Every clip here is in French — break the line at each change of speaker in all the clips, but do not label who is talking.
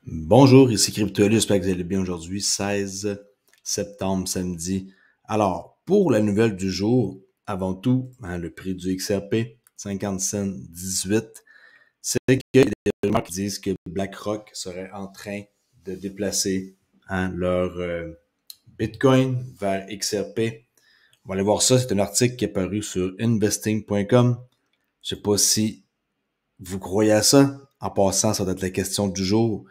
Bonjour, ici CryptoLu, j'espère que vous allez bien aujourd'hui, 16 septembre, samedi. Alors, pour la nouvelle du jour, avant tout, le prix du XRP, 50 cents 18, c'est qu'il y a des rumeurs qui disent que BlackRock serait en train de déplacer leur Bitcoin vers XRP. On va aller voir ça, c'est un article qui est paru sur investing.com. Je sais pas si vous croyez à ça. En passant, ça doit être la question du jour.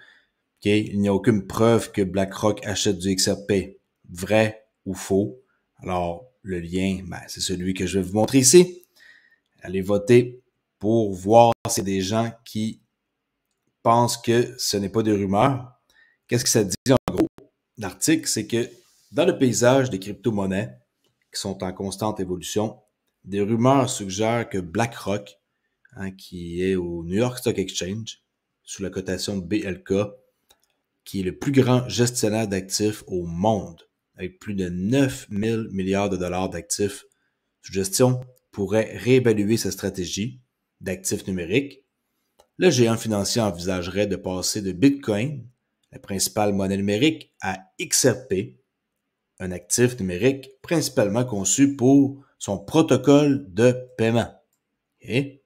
Okay? Il n'y a aucune preuve que BlackRock achète du XRP. Vrai ou faux? Alors, le lien, c'est celui que je vais vous montrer ici. Allez voter pour voir si des gens qui pensent que ce n'est pas des rumeurs. Qu'est-ce que ça dit en gros? L'article, c'est que dans le paysage des crypto-monnaies qui sont en constante évolution, des rumeurs suggèrent que BlackRock, qui est au New York Stock Exchange, sous la cotation BLK, qui est le plus grand gestionnaire d'actifs au monde, avec plus de 9 000 milliards de dollars d'actifs sous gestion, pourrait réévaluer sa stratégie d'actifs numériques. Le géant financier envisagerait de passer de Bitcoin, la principale monnaie numérique, à XRP, un actif numérique principalement conçu pour son protocole de paiement. Et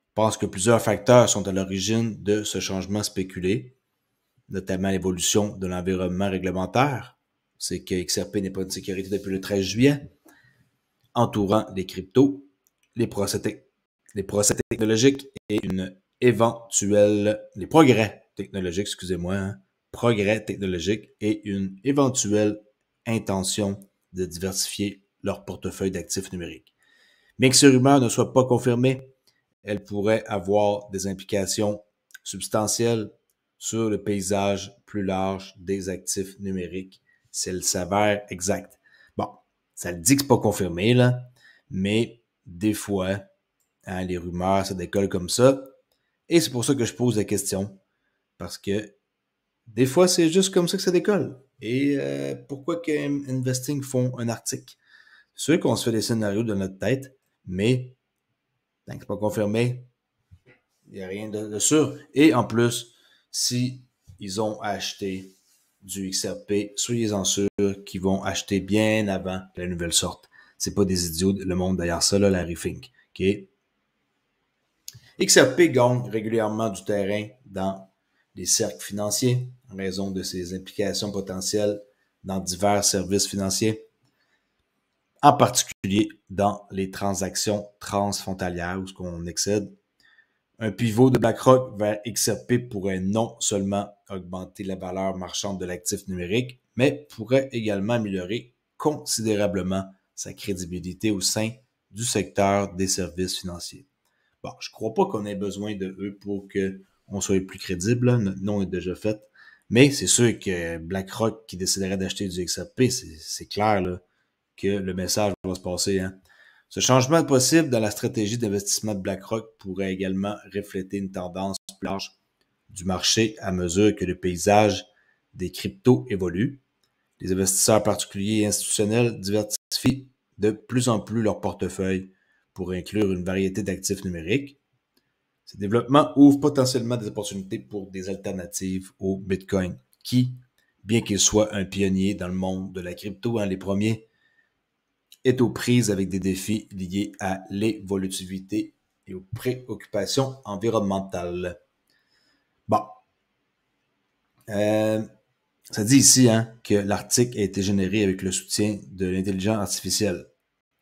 je pense que plusieurs facteurs sont à l'origine de ce changement spéculé, notamment l'évolution de l'environnement réglementaire. C'est que XRP n'est pas de sécurité depuis le 13 juillet, entourant les cryptos, les procès technologiques et les progrès technologiques, progrès technologiques et une éventuelle intention de diversifier leur portefeuille d'actifs numériques. Bien que ces rumeurs ne soient pas confirmées, elles pourraient avoir des implications substantielles sur le paysage plus large des actifs numériques si elles s'avèrent exactes. Bon, ça le dit que c'est pas confirmé, là, mais des fois, les rumeurs, ça décolle comme ça. Et c'est pour ça que je pose la question. Parce que des fois, c'est juste comme ça que ça décolle. Et pourquoi que Investing font un article? C'est sûr qu'on se fait des scénarios dans notre tête, mais tant que c'est pas confirmé, il n'y a rien de sûr. Et en plus, si ils ont acheté du XRP, soyez-en sûrs qu'ils vont acheter bien avant que la nouvelle sorte. C'est pas des idiots, le monde derrière ça, là, Larry Fink. Okay? XRP gagne régulièrement du terrain dans les cercles financiers en raison de ses implications potentielles dans divers services financiers, en particulier dans les transactions transfrontalières où ce qu'on excède. Un pivot de BlackRock vers XRP pourrait non seulement augmenter la valeur marchande de l'actif numérique, mais pourrait également améliorer considérablement sa crédibilité au sein du secteur des services financiers. Bon, je crois pas qu'on ait besoin de eux pour qu'on soit plus crédible. Notre nom est déjà fait. Mais c'est sûr que BlackRock qui déciderait d'acheter du XRP, c'est clair là, que le message va se passer. Ce changement possible dans la stratégie d'investissement de BlackRock pourrait également refléter une tendance plus large du marché à mesure que le paysage des cryptos évolue. Les investisseurs particuliers et institutionnels diversifient de plus en plus leur portefeuille pour inclure une variété d'actifs numériques. Ces développements ouvrent potentiellement des opportunités pour des alternatives au Bitcoin, qui, bien qu'il soit un pionnier dans le monde de la crypto, les premiers, est aux prises avec des défis liés à l'évolutivité et aux préoccupations environnementales. Bon. Ça dit ici que l'article a été généré avec le soutien de l'intelligence artificielle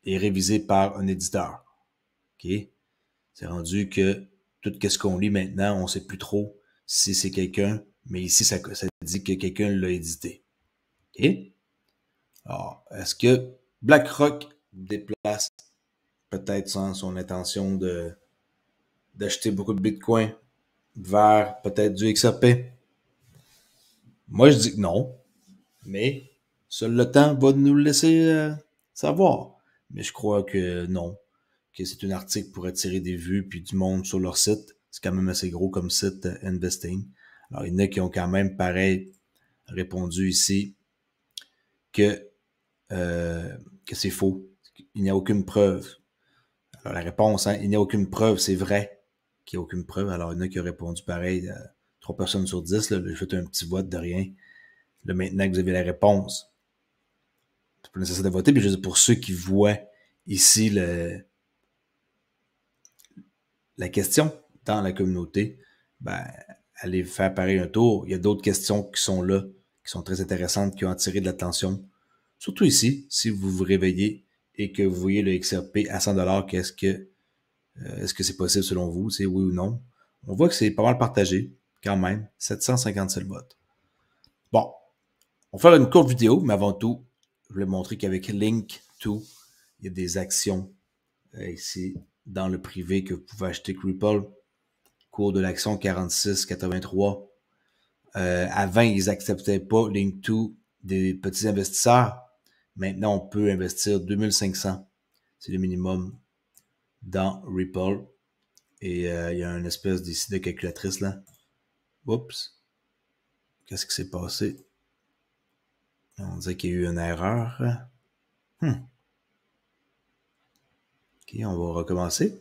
et révisé par un éditeur. OK? C'est rendu que tout ce qu'on lit maintenant, on ne sait plus trop si c'est quelqu'un, mais ici, ça dit que quelqu'un l'a édité. OK? Alors, est-ce que BlackRock déplace peut-être sans son intention d'acheter beaucoup de Bitcoin vers peut-être du XRP? Moi, je dis que non, mais seul le temps va nous le laisser savoir. Mais je crois que non, que c'est un article pour attirer des vues puis du monde sur leur site. C'est quand même assez gros comme site Investing. Alors, il y en a qui ont quand même, pareil, répondu ici que c'est faux. Il n'y a aucune preuve. Alors, la réponse, il n'y a aucune preuve, c'est vrai qu'il n'y a aucune preuve. Alors, il y en a qui ont répondu pareil, 3 personnes sur 10, là, j'ai fait un petit vote de rien. Là, maintenant que vous avez la réponse, c'est pas nécessaire de voter, puis juste pour ceux qui voient ici la question dans la communauté, ben, allez faire pareil un tour. Il y a d'autres questions qui sont là, qui sont très intéressantes, qui ont attiré de l'attention. Surtout ici, si vous vous réveillez et que vous voyez le XRP à 100$, est-ce que c'est possible selon vous? C'est oui ou non? On voit que c'est pas mal partagé, quand même. 757 votes. Bon, on va faire une courte vidéo, mais avant tout, je voulais montrer qu'avec Link2, il y a des actions ici dans le privé que vous pouvez acheter avec Ripple. Cours de l'action 46,83. Avant, ils n'acceptaient pas Link2 des petits investisseurs. Maintenant, on peut investir 2500. C'est le minimum dans Ripple. Et il y a une espèce d'ici de calculatrice là. Oups. Qu'est-ce qui s'est passé? On dirait qu'il y a eu une erreur. OK, on va recommencer.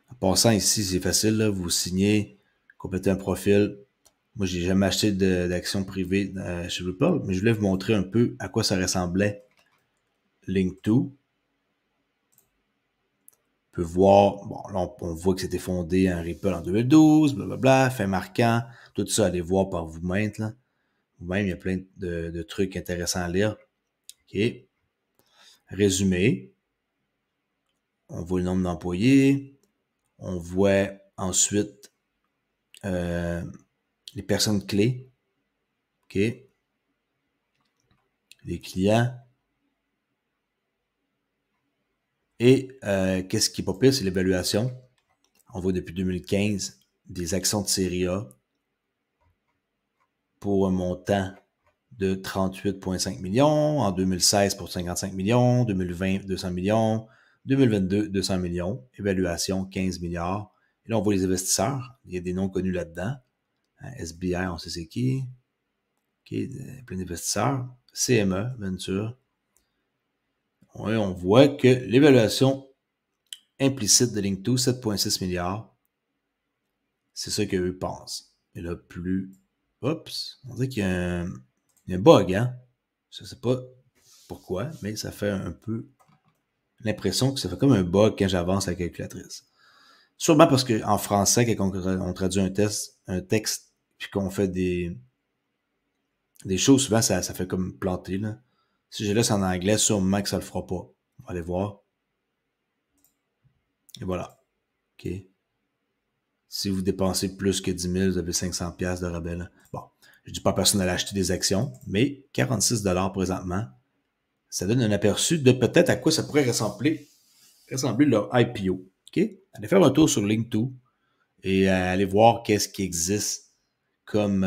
En passant ici, c'est facile. Là. Vous signez, complétez un profil. Moi, j'ai jamais acheté d'actions privées chez Ripple, mais je voulais vous montrer un peu à quoi ça ressemblait Link2. On peut voir, bon, là, on voit que c'était fondé en Ripple en 2012, blablabla, fait marquant, tout ça, allez voir par vous-même, là. Vous-même, il y a plein de trucs intéressants à lire. OK. Résumé. On voit le nombre d'employés. On voit ensuite les personnes clés. OK. Les clients. Et qu'est-ce qui est pas pire, c'est l'évaluation. On voit depuis 2015 des actions de série A pour un montant de 38,5 millions, en 2016 pour 55 millions, 2020 200 millions, 2022 200 millions, évaluation 15 milliards. Et là, on voit les investisseurs. Il y a des noms connus là-dedans. SBI, on sait c'est qui. Okay, plein d'investisseurs. CME, Venture. Ouais, on voit que l'évaluation implicite de Link2, 7,6 milliards. C'est ça qu'eux pensent. Et là, plus... Oups, on dirait qu'il y a un bug, hein? Je ne sais pas pourquoi, mais ça fait un peu l'impression que ça fait comme un bug quand j'avance la calculatrice. Sûrement parce qu'en français, quand on traduit un texte, puis qu'on fait des choses, souvent, ça fait comme planter, là. Si je laisse en anglais, sûrement que ça le fera pas. On va aller voir. Et voilà. OK. Si vous dépensez plus que 10 000, vous avez 500$ de rabais, là. Bon. Je dis pas à personne d'aller acheter des actions, mais 46$ présentement, ça donne un aperçu de peut-être à quoi ça pourrait ressembler leur IPO. OK? Allez faire un tour sur Link2 et allez voir qu'est-ce qui existe comme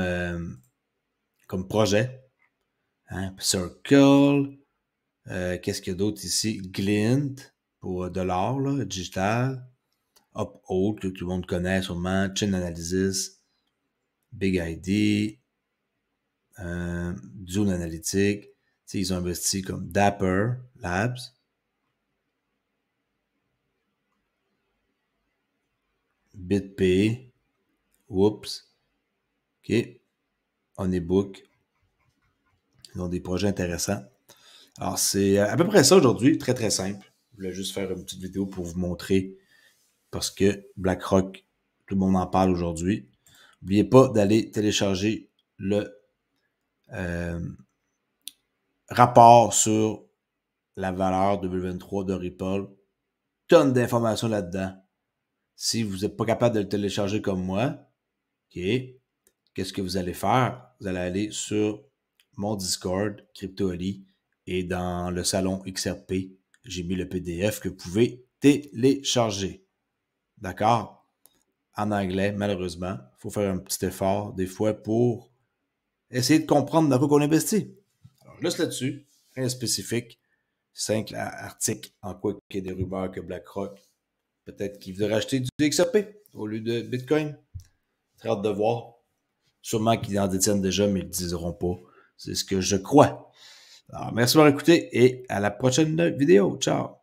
projet. Hein? Circle, qu'est-ce qu'il y a d'autre ici? Glint, pour de l'or, là, digital. Uphold, que tout le monde connaît sûrement. Chain Analysis, Big ID, Zone Analytic. T'sais, ils ont investi comme Dapper Labs. BitPay. Whoops. OK. Honeybook. Ils ont des projets intéressants. Alors, c'est à peu près ça aujourd'hui. Très, très simple. Je voulais juste faire une petite vidéo pour vous montrer parce que BlackRock, tout le monde en parle aujourd'hui. N'oubliez pas d'aller télécharger le rapport sur la valeur 2023 de Ripple. Tonnes d'informations là-dedans. Si vous n'êtes pas capable de le télécharger comme moi, OK, qu'est-ce que vous allez faire? Vous allez aller sur mon Discord, CryptoAli, et dans le salon XRP, j'ai mis le PDF que vous pouvez télécharger. D'accord? En anglais, malheureusement. Il faut faire un petit effort des fois pour essayer de comprendre dans quoi on investit. Alors, juste là-dessus, rien de spécifique. 5 articles en quoi il y a des rumeurs que BlackRock, peut-être qu'ils voudraient acheter du XRP au lieu de Bitcoin. Très hâte de voir. Sûrement qu'ils en détiennent déjà, mais ils ne le diront pas. C'est ce que je crois. Alors, merci d'avoir écouté et à la prochaine vidéo. Ciao!